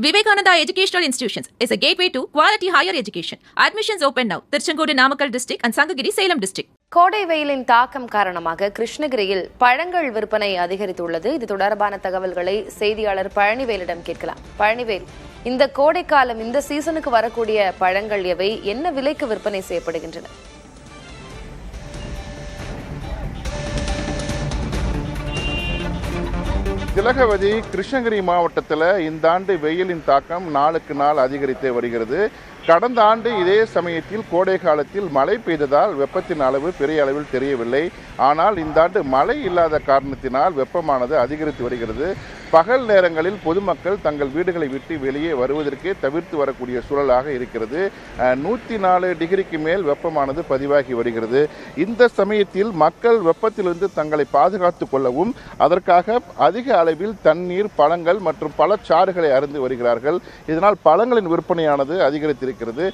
Vivekananda Educational Institutions is a gateway to quality higher education. Admissions open now. Tirchengodu Namakkal district and Sangagiri Salem district. கோடை வெயிலின் தாக்கம் காரணமாக கிருஷ்ணகிரியில் பழங்கள் விற்பனை அதிகரித்துள்ளது. இது தொடர்பான தகவல்களை செய்தியாளர் பழனிவேலிடம் கேட்கலாம். பழனிவேல், இந்த கோடை காலம் இந்த சீசனுக்கு வரக்கூடிய பழங்கள் எவை, என்ன விலைக்கு விற்பனை செய்யப்படுகின்றன? திலகவதி, கிருஷ்ணகிரி மாவட்டத்தில் இந்த ஆண்டு வெயிலின் தாக்கம் நாளுக்கு நாள் அதிகரித்தே வருகிறது. கடந்த ஆண்டு இதே சமயத்தில் கோடை காலத்தில் மழை பெய்ததால் வெப்பத்தின் அளவு பெரிய அளவில் தெரியவில்லை. ஆனால் இந்த ஆண்டு மழை இல்லாத காரணத்தினால் வெப்பமானது அதிகரித்து வருகிறது. பகல் நேரங்களில் பொதுமக்கள் தங்கள் வீடுகளை விட்டு வெளியே வருவதற்கே தவிர்த்து வரக்கூடிய சூழலாக இருக்கிறது. 104 டிகிரிக்கு மேல் வெப்பமானது பதிவாகி வருகிறது. இந்த சமயத்தில் மக்கள் வெப்பத்திலிருந்து தங்களை பாதுகாத்துக் கொள்ளவும் அதற்காக அதிக அளவில் தண்ணீர், பழங்கள் மற்றும் பழச்சாறுகளை அருந்து வருகிறார்கள். இதனால் பழங்களின் விற்பனையானது அதிகரித்திருக்கிறது.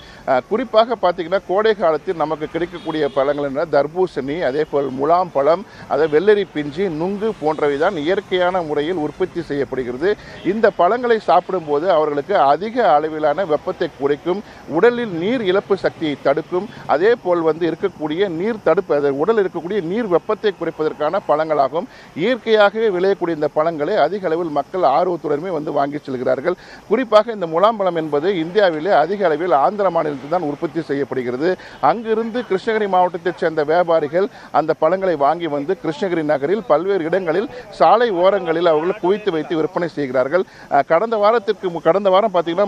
குறிப்பாக பார்த்தீங்கன்னா கோடை காலத்தில் நமக்கு கிடைக்கக்கூடிய பழங்கள் என்ன, தர்பூசணி, அதே போல் முலாம் பழம், அதை வெள்ளரி பிஞ்சு, நுங்கு போன்றவை தான் இயற்கையான முறையில் உற்பத்தி செய்யப்படுகிறது. இந்த பழங்களை சாப்பிடும்போது அவர்களுக்கு அதிக அளவிலான வெப்பத்தை குறைக்கும், உடலில் நீர் இழப்பு சக்தியை தடுக்கும், அதே போல் இருக்கக்கூடிய நீர் தடுப்பு, உடலில் இருக்கக்கூடிய நீர் வெப்பத்தை குறைப்பதற்கான பழங்களாகும். இயற்கையாகவே விளையக்கூடிய இந்த பழங்களை அதிக அளவில் மக்கள் ஆர்வத்துடனே வாங்கி செல்கிறார்கள். குறிப்பாக இந்த முலாம்பழம் என்பது இந்தியாவிலே அதிக அளவில் ஆந்திர மாநிலத்தில் தான் உற்பத்தி செய்யப்படுகிறது. அங்கிருந்து கிருஷ்ணகிரி மாவட்டத்தைச் சேர்ந்த வியாபாரிகள் அந்த பழங்களை வாங்கி கிருஷ்ணகிரி நகரில் பல்வேறு இடங்களில் சாலை ஓரங்களில் அவர்கள் குவித்து வைத்து விற்பனை செய்கிறார்கள். கடந்த வாரம் பார்த்தீங்கன்னா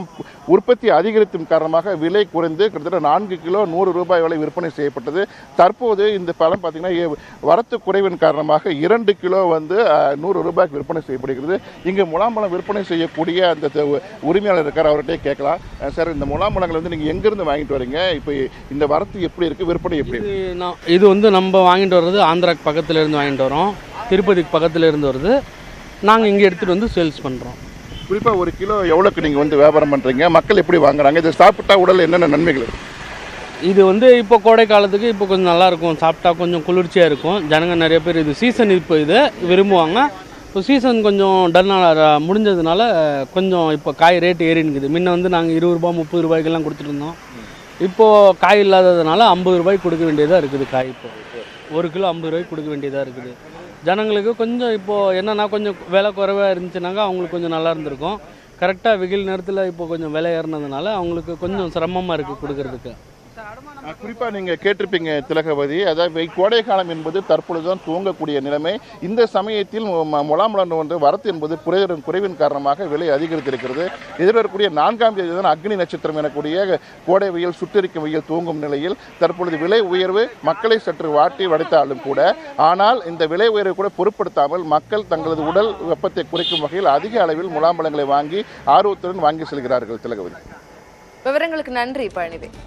உற்பத்தி அதிகரித்தின் காரணமாக விலை குறைந்து கிட்டத்தட்ட 4 கிலோ 100 ரூபாய் வரை விற்பனை செய்யப்பட்டது. தற்போது இந்த பழம் பார்த்தீங்கன்னா வரத்து குறைவின் காரணமாக 2 கிலோ 100 ரூபாய்க்கு விற்பனை செய்யப்படுகிறது. இங்கு முலாம்பழம் விற்பனை செய்யக்கூடிய அந்த உரிமையாளர் இருக்கார், அவர்கிட்ட கேட்கலாம். சார், இந்த முலாம்பழங்கள் நீங்கள் எங்கிருந்து வாங்கிட்டு வரீங்க? இப்போ இந்த வரத்து எப்படி இருக்குது, விற்பனை எப்படி? இது நம்ம வாங்கிட்டு வர்றது ஆந்திராக்கு பக்கத்தில் இருந்து வாங்கிட்டு வரோம், திருப்பதிக்கு பக்கத்தில் இருந்து வருது. நாங்கள் இங்கே எடுத்துகிட்டு சேல்ஸ் பண்ணுறோம். குறிப்பாக 1 கிலோ எவ்வளோக்கு நீங்கள் வியாபாரம் பண்ணுறீங்க? மக்கள் எப்படி வாங்குறாங்க? இதை சாப்பிட்டா உடல் என்னென்ன நன்மைகள்? இது இப்போ கோடை காலத்துக்கு இப்போ கொஞ்சம் நல்லாயிருக்கும், சாப்பிட்டா கொஞ்சம் குளிர்ச்சியாக இருக்கும். ஜனங்க நிறைய பேர் இது சீசன் இப்போ இது விரும்புவாங்க. இப்போ சீசன் கொஞ்சம் டல்னாக முடிஞ்சதுனால கொஞ்சம் இப்போ காய் ரேட்டு ஏறினுக்குது. முன்ன நாங்கள் 20 ரூபா 30 ரூபாய்க்கெல்லாம் கொடுத்துருந்தோம். இப்போது காய் இல்லாததுனால 50 ரூபாய்க்கு கொடுக்க வேண்டியதாக இருக்குது. காய் இப்போ 1 கிலோ 50 ரூபாய்க்கு கொடுக்க வேண்டியதாக இருக்குது. ஜனங்களுக்கு கொஞ்சம் இப்போது என்னென்னா கொஞ்சம் விலை குறைவாக இருந்துச்சுனாக்கா அவங்களுக்கு கொஞ்சம் நல்லா இருந்திருக்கும். கரெக்டாக வெயில் நேரத்தில் இப்போ கொஞ்சம் விலை ஏறினதுனால அவங்களுக்கு கொஞ்சம் சிரமமாக இருக்குது கொடுக்கறதுக்கு. குறிப்பாக நீங்கள் கேட்டிருப்பீங்க திலகவதி, அதாவது கோடை காலம் என்பது தற்பொழுதுதான் துவங்கக்கூடிய நிலைமை. இந்த சமயத்தில் முலாம்பழம் வரத்து என்பது குறைவின் காரணமாக விலை அதிகரித்திருக்கிறது. எதிர்வரக்கூடிய 4ஆம் தேதி தான் அக்னி நட்சத்திரம் எனக்கூடிய கோடை வெயில் சுட்டரிக்கும் வெயில் துவங்கும் நிலையில் தற்பொழுது விலை உயர்வு மக்களை சற்று வாட்டி வடித்தாலும் கூட, ஆனால் இந்த விலை உயர்வை கூட பொருட்படுத்தாமல் மக்கள் தங்களது உடல் வெப்பத்தை குறைக்கும் வகையில் அதிக அளவில் முலாம்பழங்களை வாங்கி ஆர்வத்துடன் வாங்கி செல்கிறார்கள். திலகவதி, விவரங்களுக்கு நன்றி Palanivel.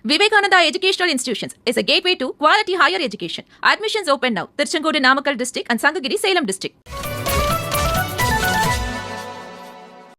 Vivekananda Educational Institutions is a gateway to quality higher education. Admissions open now. Tirchengodu Namakkal district and Sangagiri Salem district.